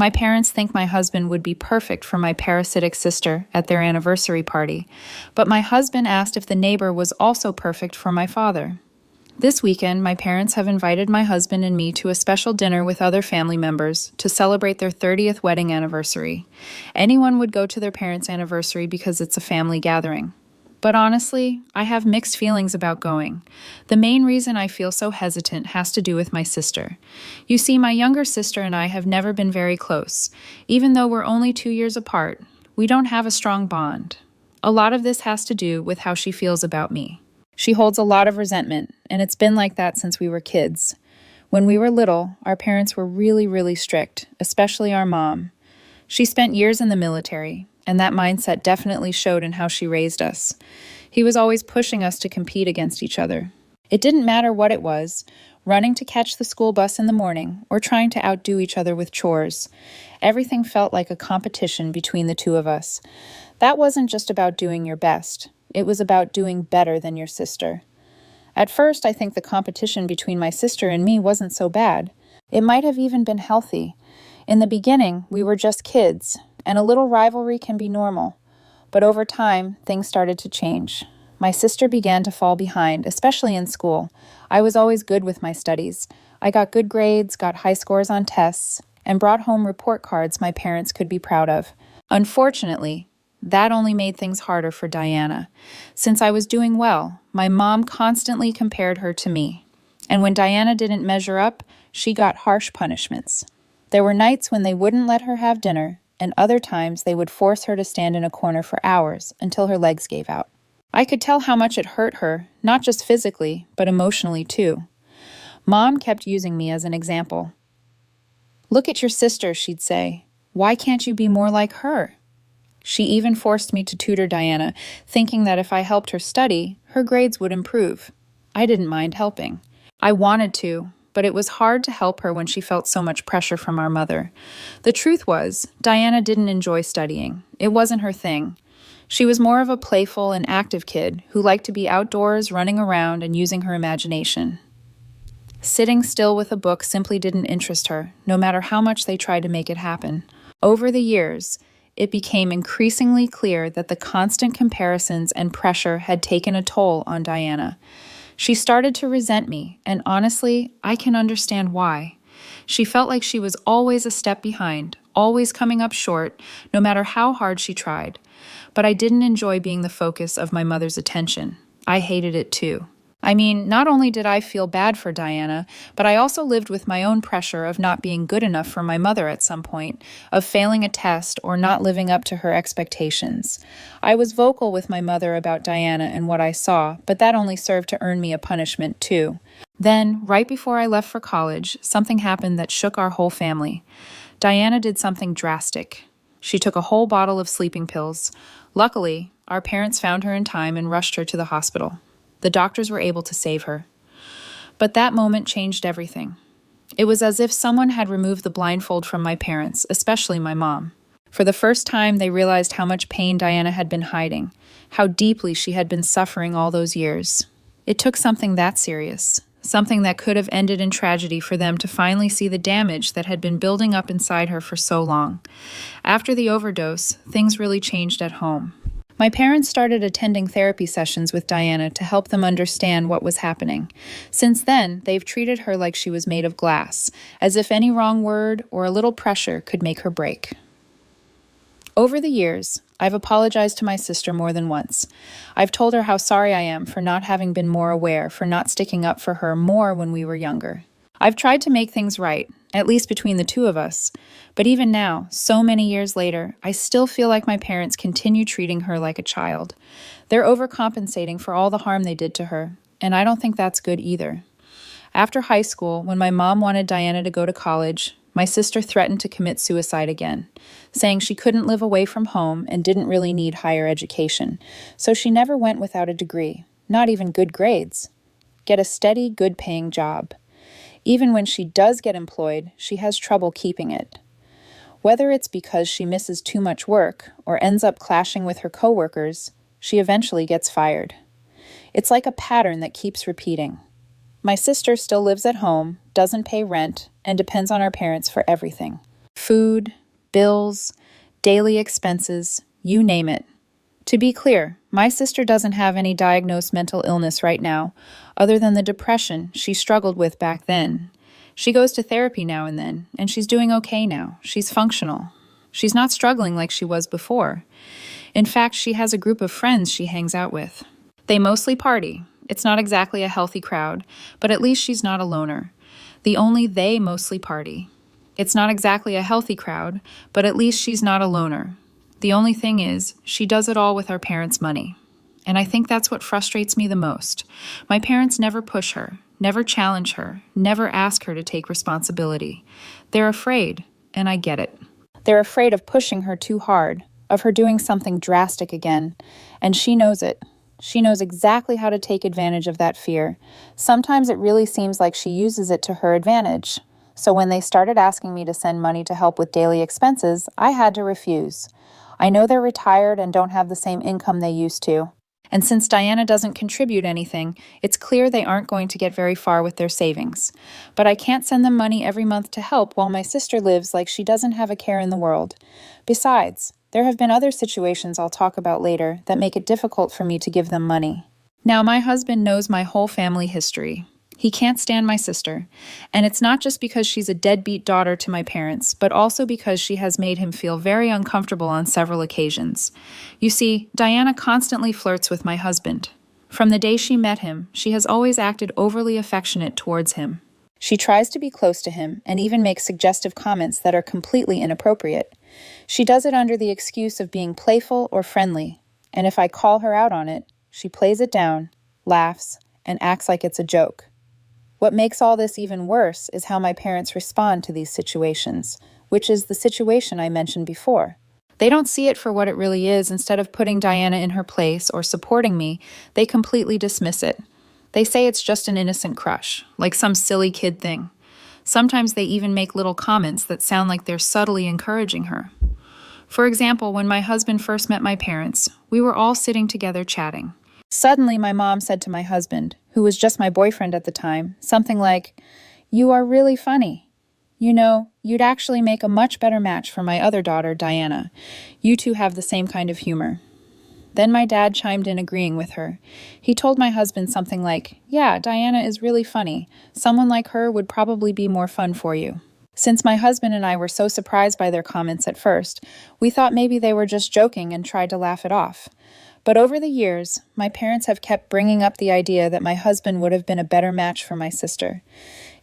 My parents think my husband would be perfect for my parasitic sister at their anniversary party, but my husband asked if the neighbor was also perfect for my father. This weekend, my parents have invited my husband and me to a special dinner with other family members to celebrate their 30th wedding anniversary. Anyone would go to their parents' anniversary because it's a family gathering. But honestly, I have mixed feelings about going. The main reason I feel so hesitant has to do with my sister. You see, my younger sister and I have never been very close. Even though we're only 2 years apart, we don't have a strong bond. A lot of this has to do with how she feels about me. She holds a lot of resentment, and it's been like that since we were kids. When we were little, our parents were really, really strict, especially our mom. She spent years in the military, and that mindset definitely showed in how she raised us. He was always pushing us to compete against each other. It didn't matter what it was, running to catch the school bus in the morning or trying to outdo each other with chores. Everything felt like a competition between the two of us. That wasn't just about doing your best. It was about doing better than your sister. At first, I think the competition between my sister and me wasn't so bad. It might have even been healthy. In the beginning, we were just kids, and a little rivalry can be normal. But over time, things started to change. My sister began to fall behind, especially in school. I was always good with my studies. I got good grades, got high scores on tests, and brought home report cards my parents could be proud of. Unfortunately, that only made things harder for Diana. Since I was doing well, my mom constantly compared her to me. And when Diana didn't measure up, she got harsh punishments. There were nights when they wouldn't let her have dinner, and other times they would force her to stand in a corner for hours until her legs gave out. I could tell how much it hurt her, not just physically, but emotionally too. Mom kept using me as an example. "Look at your sister," she'd say. "Why can't you be more like her?" She even forced me to tutor Diana, thinking that if I helped her study, her grades would improve. I didn't mind helping. I wanted to, but it was hard to help her when she felt so much pressure from our mother. The truth was, Diana didn't enjoy studying. It wasn't her thing. She was more of a playful and active kid who liked to be outdoors, running around, and using her imagination. Sitting still with a book simply didn't interest her, no matter how much they tried to make it happen. Over the years, it became increasingly clear that the constant comparisons and pressure had taken a toll on Diana. She started to resent me, and honestly, I can understand why. She felt like she was always a step behind, always coming up short, no matter how hard she tried. But I didn't enjoy being the focus of my mother's attention. I hated it too. I mean, not only did I feel bad for Diana, but I also lived with my own pressure of not being good enough for my mother at some point, of failing a test or not living up to her expectations. I was vocal with my mother about Diana and what I saw, but that only served to earn me a punishment too. Then, right before I left for college, something happened that shook our whole family. Diana did something drastic. She took a whole bottle of sleeping pills. Luckily, our parents found her in time and rushed her to the hospital. The doctors were able to save her. But that moment changed everything. It was as if someone had removed the blindfold from my parents, especially my mom. For the first time, they realized how much pain Diana had been hiding, how deeply she had been suffering all those years. It took something that serious, something that could have ended in tragedy for them to finally see the damage that had been building up inside her for so long. After the overdose, things really changed at home. My parents started attending therapy sessions with Diana to help them understand what was happening. Since then, they've treated her like she was made of glass, as if any wrong word or a little pressure could make her break. Over the years, I've apologized to my sister more than once. I've told her how sorry I am for not having been more aware, for not sticking up for her more when we were younger. I've tried to make things right, at least between the two of us. But even now, so many years later, I still feel like my parents continue treating her like a child. They're overcompensating for all the harm they did to her, and I don't think that's good either. After high school, when my mom wanted Diana to go to college, my sister threatened to commit suicide again, saying she couldn't live away from home and didn't really need higher education, so she never went without a degree, not even good grades. Get a steady, good-paying job. Even when she does get employed, she has trouble keeping it. Whether it's because she misses too much work or ends up clashing with her coworkers, she eventually gets fired. It's like a pattern that keeps repeating. My sister still lives at home, doesn't pay rent, and depends on our parents for everything. Food, bills, daily expenses, you name it. To be clear, my sister doesn't have any diagnosed mental illness right now, other than the depression she struggled with back then. She goes to therapy now and then, and she's doing okay now. She's functional. She's not struggling like she was before. In fact, she has a group of friends she hangs out with. They mostly party. It's not exactly a healthy crowd, but at least she's not a loner. They mostly party. It's not exactly a healthy crowd, but at least she's not a loner. The only thing is, she does it all with our parents' money. And I think that's what frustrates me the most. My parents never push her, never challenge her, never ask her to take responsibility. They're afraid, and I get it. They're afraid of pushing her too hard, of her doing something drastic again, and she knows it. She knows exactly how to take advantage of that fear. Sometimes it really seems like she uses it to her advantage. So when they started asking me to send money to help with daily expenses, I had to refuse. I know they're retired and don't have the same income they used to. And since Diana doesn't contribute anything, it's clear they aren't going to get very far with their savings. But I can't send them money every month to help while my sister lives like she doesn't have a care in the world. Besides, there have been other situations I'll talk about later that make it difficult for me to give them money. Now, my husband knows my whole family history. He can't stand my sister, and it's not just because she's a deadbeat daughter to my parents, but also because she has made him feel very uncomfortable on several occasions. You see, Diana constantly flirts with my husband. From the day she met him, she has always acted overly affectionate towards him. She tries to be close to him and even makes suggestive comments that are completely inappropriate. She does it under the excuse of being playful or friendly, and if I call her out on it, she plays it down, laughs, and acts like it's a joke. What makes all this even worse is how my parents respond to these situations, which is the situation I mentioned before. They don't see it for what it really is. Instead of putting Diana in her place or supporting me, they completely dismiss it. They say it's just an innocent crush, like some silly kid thing. Sometimes they even make little comments that sound like they're subtly encouraging her. For example, when my husband first met my parents, we were all sitting together chatting. Suddenly, my mom said to my husband, who was just my boyfriend at the time, something like, "You are really funny. You know, you'd actually make a much better match for my other daughter, Diana. You two have the same kind of humor." Then my dad chimed in agreeing with her. He told my husband something like, "Yeah, Diana is really funny. Someone like her would probably be more fun for you." Since my husband and I were so surprised by their comments at first, we thought maybe they were just joking and tried to laugh it off. But over the years, my parents have kept bringing up the idea that my husband would have been a better match for my sister.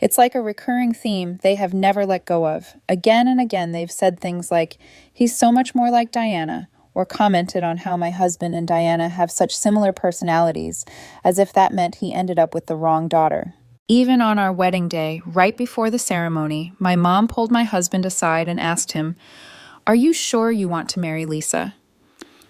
It's like a recurring theme they have never let go of. Again and again, they've said things like, "He's so much more like Diana," or commented on how my husband and Diana have such similar personalities, as if that meant he ended up with the wrong daughter. Even on our wedding day, right before the ceremony, my mom pulled my husband aside and asked him, "Are you sure you want to marry Lisa?"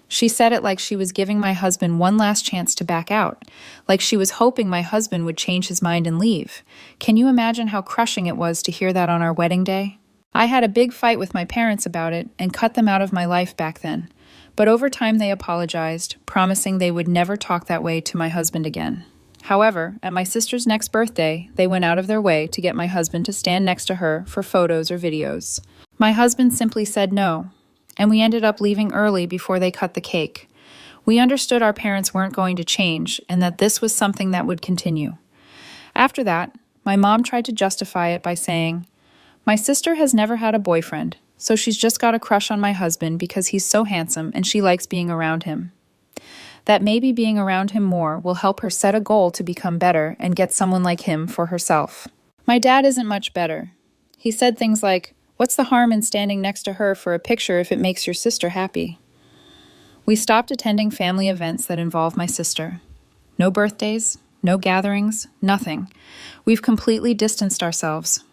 She said it like she was giving my husband one last chance to back out, like she was hoping my husband would change his mind and leave. Can you imagine how crushing it was to hear that on our wedding day? I had a big fight with my parents about it and cut them out of my life back then. But over time they apologized, promising they would never talk that way to my husband again. However, at my sister's next birthday, they went out of their way to get my husband to stand next to her for photos or videos. My husband simply said no, and we ended up leaving early before they cut the cake. We understood our parents weren't going to change and that this was something that would continue. After that, my mom tried to justify it by saying, "My sister has never had a boyfriend, so she's just got a crush on my husband because he's so handsome and she likes being around him. That maybe being around him more will help her set a goal to become better and get someone like him for herself." My dad isn't much better. He said things like, "What's the harm in standing next to her for a picture if it makes your sister happy?" We stopped attending family events that involve my sister. No birthdays, no gatherings, nothing. We've completely distanced ourselves.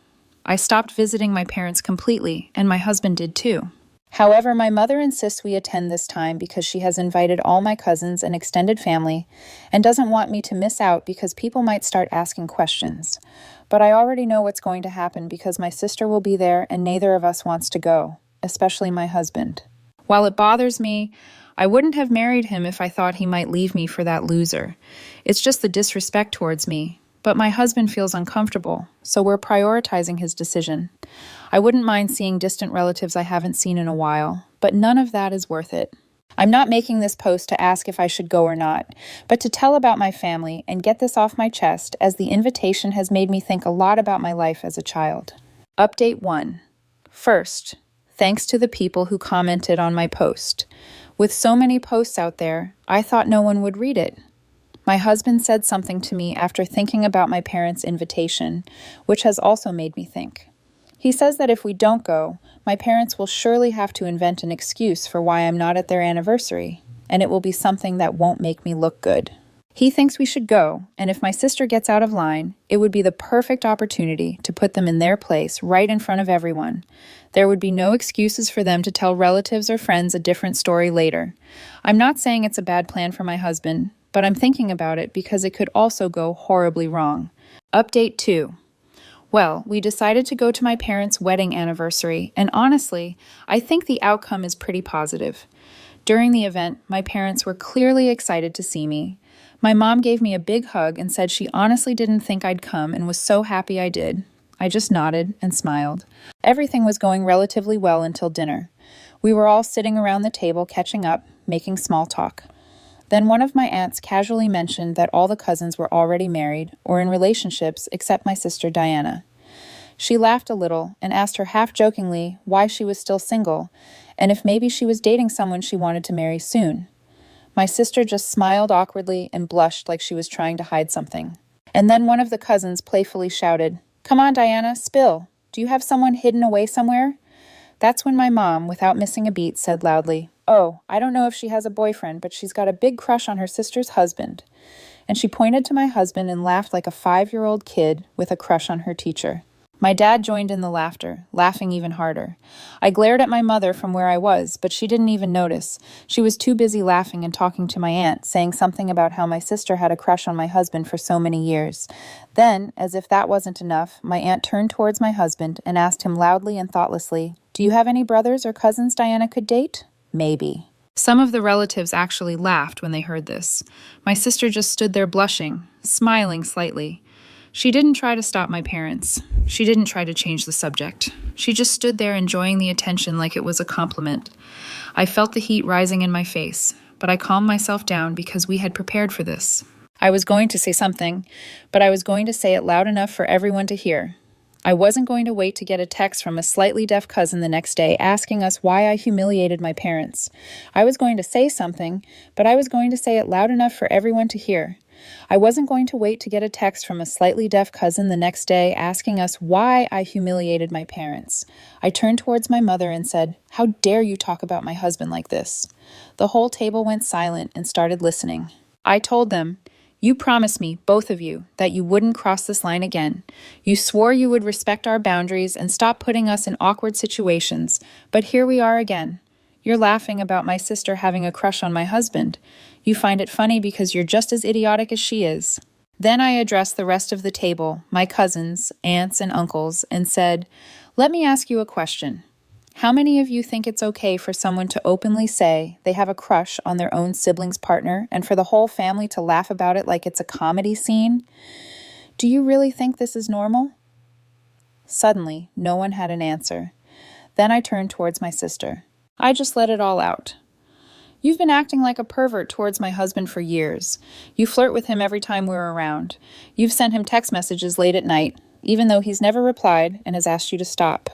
I stopped visiting my parents completely, and my husband did too. However, my mother insists we attend this time because she has invited all my cousins and extended family and doesn't want me to miss out because people might start asking questions. But I already know what's going to happen because my sister will be there and neither of us wants to go, especially my husband. While it bothers me, I wouldn't have married him if I thought he might leave me for that loser. It's just the disrespect towards me. but my husband feels uncomfortable, so we're prioritizing his decision. I wouldn't mind seeing distant relatives I haven't seen in a while, but none of that is worth it. I'm not making this post to ask if I should go or not, but to tell about my family and get this off my chest, as the invitation has made me think a lot about my life as a child. Update 1. First, thanks to the people who commented on my post. With so many posts out there, I thought no one would read it. My husband said something to me after thinking about my parents' invitation, which has also made me think. He says that if we don't go, my parents will surely have to invent an excuse for why I'm not at their anniversary, and it will be something that won't make me look good. He thinks we should go, and if my sister gets out of line, it would be the perfect opportunity to put them in their place right in front of everyone. There would be no excuses for them to tell relatives or friends a different story later. I'm not saying it's a bad plan for my husband, but I'm thinking about it because it could also go horribly wrong. Update 2. Well, we decided to go to my parents' wedding anniversary, and honestly, I think the outcome is pretty positive. During the event, my parents were clearly excited to see me. My mom gave me a big hug and said she honestly didn't think I'd come and was so happy I did. I just nodded and smiled. Everything was going relatively well until dinner. We were all sitting around the table catching up, making small talk. Then one of my aunts casually mentioned that all the cousins were already married or in relationships except my sister Diana. She laughed a little and asked her half-jokingly why she was still single and if maybe she was dating someone she wanted to marry soon. My sister just smiled awkwardly and blushed like she was trying to hide something. And then one of the cousins playfully shouted, "Come on, Diana, spill. Do you have someone hidden away somewhere?" That's when my mom, without missing a beat, said loudly, "Oh, I don't know if she has a boyfriend, but she's got a big crush on her sister's husband." And she pointed to my husband and laughed like a 5-year-old kid with a crush on her teacher. My dad joined in the laughter, laughing even harder. I glared at my mother from where I was, but she didn't even notice. She was too busy laughing and talking to my aunt, saying something about how my sister had a crush on my husband for so many years. Then, as if that wasn't enough, my aunt turned towards my husband and asked him loudly and thoughtlessly, "Do you have any brothers or cousins Diana could date?" "Maybe." Some of the relatives actually laughed when they heard this. My sister just stood there blushing, smiling slightly. She didn't try to stop my parents. She didn't try to change the subject. She just stood there enjoying the attention like it was a compliment. I felt the heat rising in my face, but I calmed myself down because we had prepared for this. I was going to say something, but I was going to say it loud enough for everyone to hear. I wasn't going to wait to get a text from a slightly deaf cousin the next day asking us why I humiliated my parents. I was going to say something, but I was going to say it loud enough for everyone to hear. I wasn't going to wait to get a text from a slightly deaf cousin the next day asking us why I humiliated my parents. I turned towards my mother and said, "How dare you talk about my husband like this?" The whole table went silent and started listening. I told them, "You promised me, both of you, that you wouldn't cross this line again. You swore you would respect our boundaries and stop putting us in awkward situations, but here we are again. You're laughing about my sister having a crush on my husband. You find it funny because you're just as idiotic as she is." Then I addressed the rest of the table, my cousins, aunts, and uncles, and said, "Let me ask you a question. How many of you think it's okay for someone to openly say they have a crush on their own sibling's partner and for the whole family to laugh about it like it's a comedy scene? Do you really think this is normal?" Suddenly, no one had an answer. Then I turned towards my sister. I just let it all out. "You've been acting like a pervert towards my husband for years. You flirt with him every time we're around. You've sent him text messages late at night, even though he's never replied and has asked you to stop.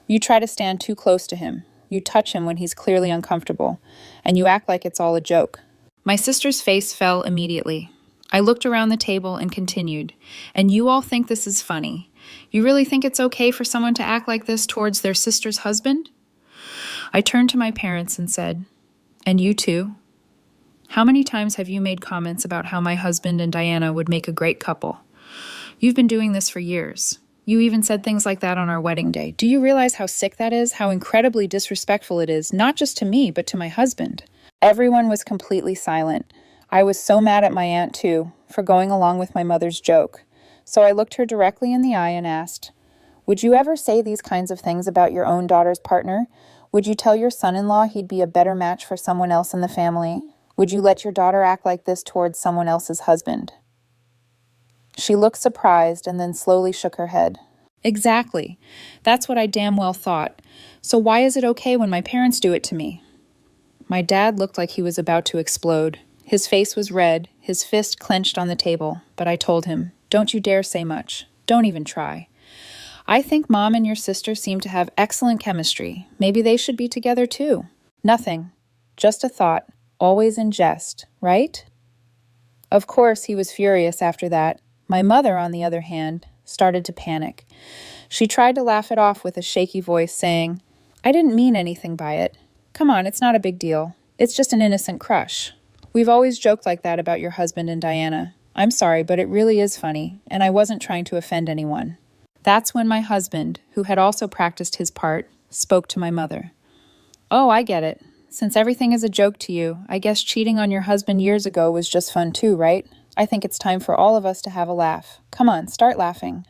You try to stand too close to him. You touch him when he's clearly uncomfortable, and you act like it's all a joke." My sister's face fell immediately. I looked around the table and continued, "And you all think this is funny. You really think it's okay for someone to act like this towards their sister's husband?" I turned to my parents and said, "And you too? How many times have you made comments about how my husband and Diana would make a great couple? You've been doing this for years. You even said things like that on our wedding day. Do you realize how sick that is? How incredibly disrespectful it is, not just to me, but to my husband?" Everyone was completely silent. I was so mad at my aunt, too, for going along with my mother's joke. So I looked her directly in the eye and asked, "Would you ever say these kinds of things about your own daughter's partner? Would you tell your son-in-law he'd be a better match for someone else in the family? Would you let your daughter act like this towards someone else's husband?" She looked surprised and then slowly shook her head. Exactly. That's what I damn well thought. So why is it okay when my parents do it to me? My dad looked like he was about to explode. His face was red, his fist clenched on the table, but I told him, "Don't you dare say much. Don't even try. I think Mom and your sister seem to have excellent chemistry. Maybe they should be together too." Nothing. Just a thought, always in jest, right? Of course, he was furious after that. My mother, on the other hand, started to panic. She tried to laugh it off with a shaky voice, saying, "I didn't mean anything by it. Come on, it's not a big deal. It's just an innocent crush. We've always joked like that about your husband and Diana. I'm sorry, but it really is funny, and I wasn't trying to offend anyone." That's when my husband, who had also practiced his part, spoke to my mother. "Oh, I get it. Since everything is a joke to you, I guess cheating on your husband years ago was just fun too, right? I think it's time for all of us to have a laugh. Come on, start laughing."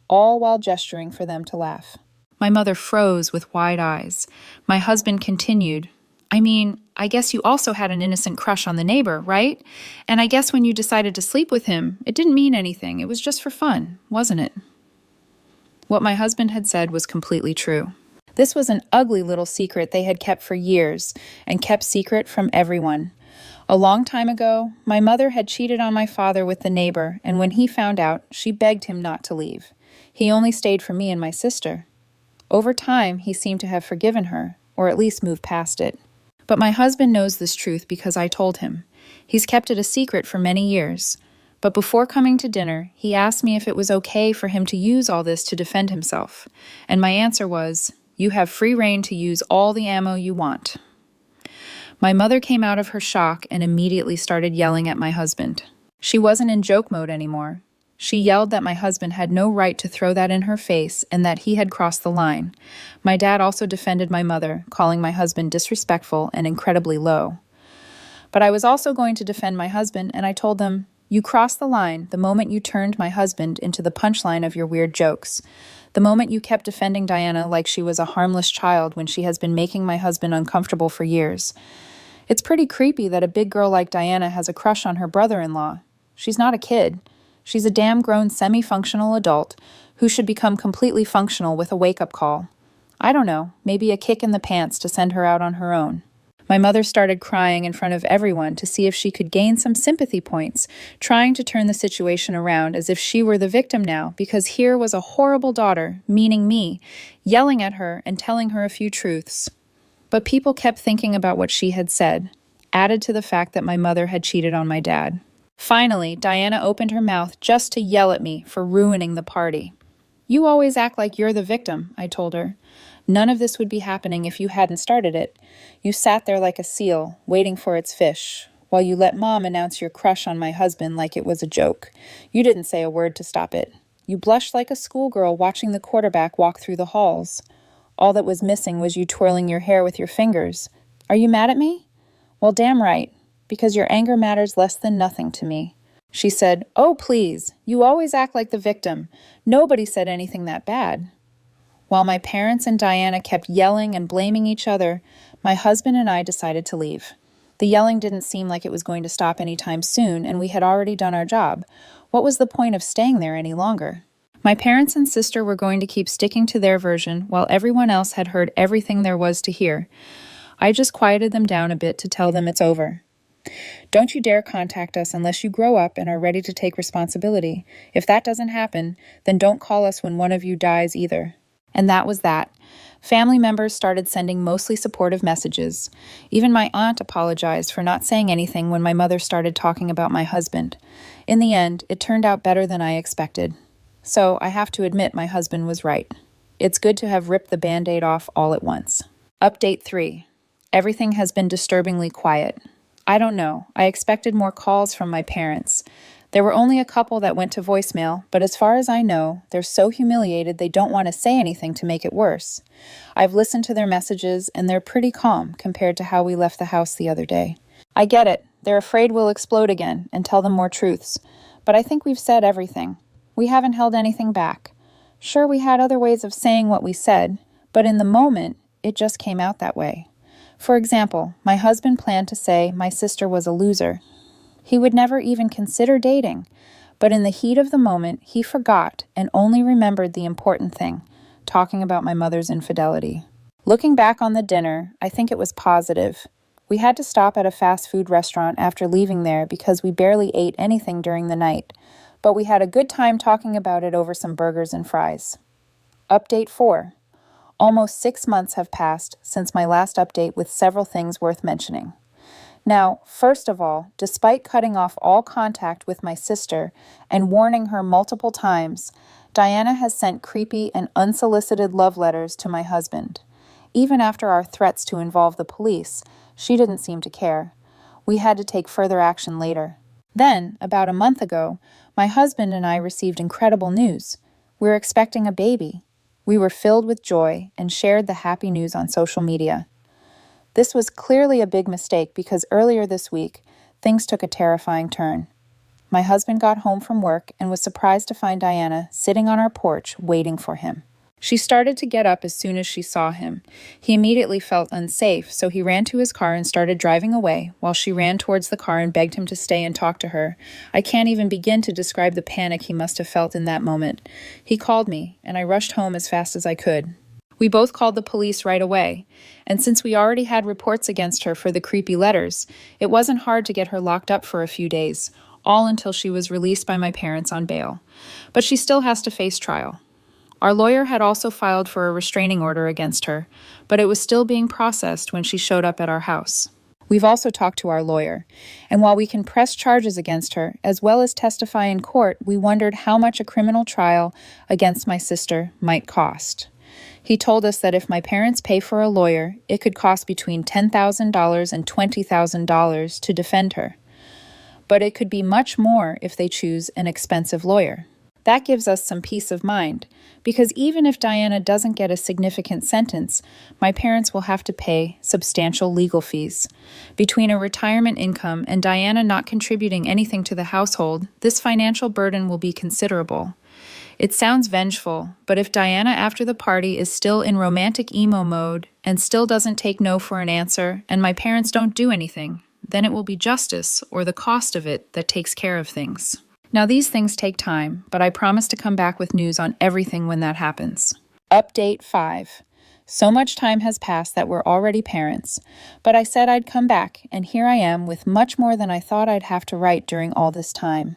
All while gesturing for them to laugh. My mother froze with wide eyes. My husband continued, I guess you also had an innocent crush on the neighbor, right? And I guess when you decided to sleep with him, it didn't mean anything. It was just for fun, wasn't it? What my husband had said was completely true. This was an ugly little secret they had kept for years, and kept secret from everyone. A long time ago, my mother had cheated on my father with the neighbor, and when he found out, she begged him not to leave. He only stayed for me and my sister. Over time, he seemed to have forgiven her, or at least moved past it. But my husband knows this truth because I told him. He's kept it a secret for many years. But before coming to dinner, he asked me if it was okay for him to use all this to defend himself. And my answer was, "You have free rein to use all the ammo you want." My mother came out of her shock and immediately started yelling at my husband. She wasn't in joke mode anymore. She yelled that my husband had no right to throw that in her face and that he had crossed the line. My dad also defended my mother, calling my husband disrespectful and incredibly low. But I was also going to defend my husband, and I told them, "You crossed the line the moment you turned my husband into the punchline of your weird jokes. The moment you kept defending Diana like she was a harmless child when she has been making my husband uncomfortable for years. It's pretty creepy that a big girl like Diana has a crush on her brother-in-law. She's not a kid. She's a damn grown semi-functional adult who should become completely functional with a wake-up call. I don't know, maybe a kick in the pants to send her out on her own." My mother started crying in front of everyone to see if she could gain some sympathy points, trying to turn the situation around as if she were the victim now, because here was a horrible daughter, meaning me, yelling at her and telling her a few truths. But people kept thinking about what she had said, added to the fact that my mother had cheated on my dad. Finally, Diana opened her mouth just to yell at me for ruining the party. "You always act like you're the victim," I told her. "None of this would be happening if you hadn't started it. You sat there like a seal, waiting for its fish, while you let Mom announce your crush on my husband like it was a joke. You didn't say a word to stop it. You blushed like a schoolgirl watching the quarterback walk through the halls. All that was missing was you twirling your hair with your fingers. Are you mad at me? Well, damn right, because your anger matters less than nothing to me." She said, "Oh, please, you always act like the victim. Nobody said anything that bad." While my parents and Diana kept yelling and blaming each other, my husband and I decided to leave. The yelling didn't seem like it was going to stop anytime soon, and we had already done our job. What was the point of staying there any longer? My parents and sister were going to keep sticking to their version, while everyone else had heard everything there was to hear. I just quieted them down a bit to tell them it's over. "Don't you dare contact us unless you grow up and are ready to take responsibility. If that doesn't happen, then don't call us when one of you dies either." And that was that. Family members started sending mostly supportive messages. Even my aunt apologized for not saying anything when my mother started talking about my husband. In the end, it turned out better than I expected. So I have to admit my husband was right. It's good to have ripped the Band-Aid off all at once. Update 3. Everything has been disturbingly quiet. I don't know. I expected more calls from my parents. There were only a couple that went to voicemail, but as far as I know, they're so humiliated they don't want to say anything to make it worse. I've listened to their messages, and they're pretty calm compared to how we left the house the other day. I get it. They're afraid we'll explode again and tell them more truths. But I think we've said everything. We haven't held anything back. Sure, we had other ways of saying what we said, but in the moment, it just came out that way. For example, my husband planned to say my sister was a loser. He would never even consider dating. But in the heat of the moment, he forgot and only remembered the important thing, talking about my mother's infidelity. Looking back on the dinner, I think it was positive. We had to stop at a fast food restaurant after leaving there because we barely ate anything during the night, but we had a good time talking about it over some burgers and fries. Update 4. Almost 6 months have passed since my last update with several things worth mentioning. Now, first of all, despite cutting off all contact with my sister and warning her multiple times, Diana has sent creepy and unsolicited love letters to my husband. Even after our threats to involve the police, she didn't seem to care. We had to take further action later. Then, about a month ago, my husband and I received incredible news. We're expecting a baby. We were filled with joy and shared the happy news on social media. This was clearly a big mistake because earlier this week, things took a terrifying turn. My husband got home from work and was surprised to find Diana sitting on our porch waiting for him. She started to get up as soon as she saw him. He immediately felt unsafe, so he ran to his car and started driving away, while she ran towards the car and begged him to stay and talk to her. I can't even begin to describe the panic he must have felt in that moment. He called me, and I rushed home as fast as I could. We both called the police right away, and since we already had reports against her for the creepy letters, it wasn't hard to get her locked up for a few days, all until she was released by my parents on bail. But she still has to face trial. Our lawyer had also filed for a restraining order against her, but it was still being processed when she showed up at our house. We've also talked to our lawyer, and while we can press charges against her, as well as testify in court, we wondered how much a criminal trial against my sister might cost. He told us that if my parents pay for a lawyer, it could cost between $10,000 and $20,000 to defend her. But it could be much more if they choose an expensive lawyer. That gives us some peace of mind, because even if Diana doesn't get a significant sentence, my parents will have to pay substantial legal fees. Between a retirement income and Diana not contributing anything to the household, this financial burden will be considerable. It sounds vengeful, but if Diana after the party is still in romantic emo mode and still doesn't take no for an answer, and my parents don't do anything, then it will be justice or the cost of it that takes care of things. Now, these things take time, but I promise to come back with news on everything when that happens. Update 5. So much time has passed that we're already parents, but I said I'd come back, and here I am with much more than I thought I'd have to write during all this time.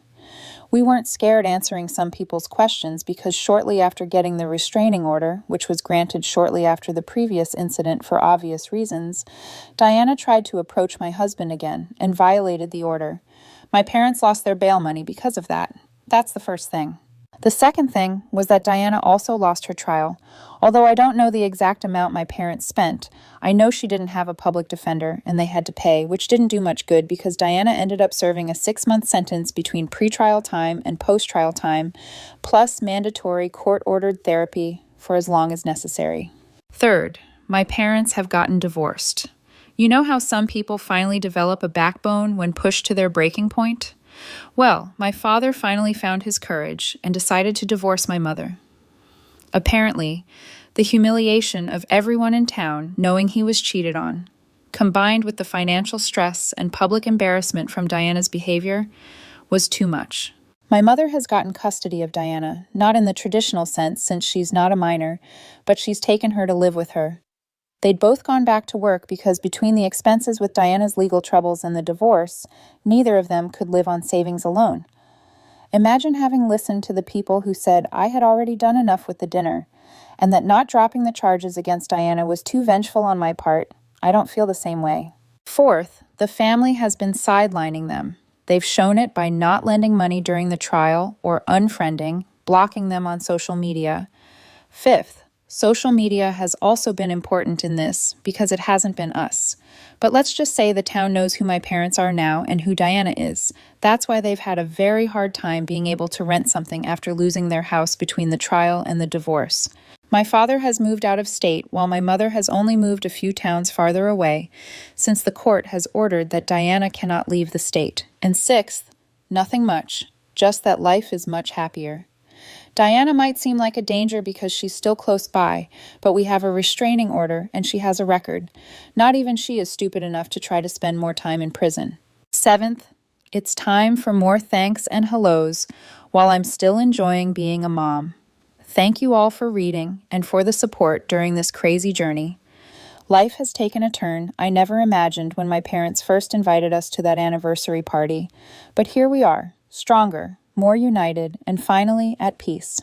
We weren't scared answering some people's questions because shortly after getting the restraining order, which was granted shortly after the previous incident for obvious reasons, Diana tried to approach my husband again and violated the order. My parents lost their bail money because of that. That's the first thing. The second thing was that Diana also lost her trial. Although I don't know the exact amount my parents spent, I know she didn't have a public defender and they had to pay, which didn't do much good because Diana ended up serving a 6-month sentence between pretrial time and post-trial time, plus mandatory court-ordered therapy for as long as necessary. Third, my parents have gotten divorced. You know how some people finally develop a backbone when pushed to their breaking point? Well, my father finally found his courage and decided to divorce my mother. Apparently, the humiliation of everyone in town knowing he was cheated on, combined with the financial stress and public embarrassment from Diana's behavior, was too much. My mother has gotten custody of Diana, not in the traditional sense since she's not a minor, but she's taken her to live with her. They'd both gone back to work because between the expenses with Diana's legal troubles and the divorce, neither of them could live on savings alone. Imagine having listened to the people who said I had already done enough with the dinner, and that not dropping the charges against Diana was too vengeful on my part. I don't feel the same way. Fourth, the family has been sidelining them. They've shown it by not lending money during the trial or unfriending, blocking them on social media. Fifth, social media has also been important in this because it hasn't been us. But let's just say the town knows who my parents are now and who Diana is. That's why they've had a very hard time being able to rent something after losing their house between the trial and the divorce. My father has moved out of state while my mother has only moved a few towns farther away, since the court has ordered that Diana cannot leave the state. And sixth, nothing much, just that life is much happier. Diana might seem like a danger because she's still close by, but we have a restraining order and she has a record. Not even she is stupid enough to try to spend more time in prison. Seventh, It's time for more thanks and hellos while I'm still enjoying being a mom. Thank you all for reading and for the support during this crazy journey. Life has taken a turn I never imagined when my parents first invited us to that anniversary party, but here we are, stronger, more united, and finally at peace.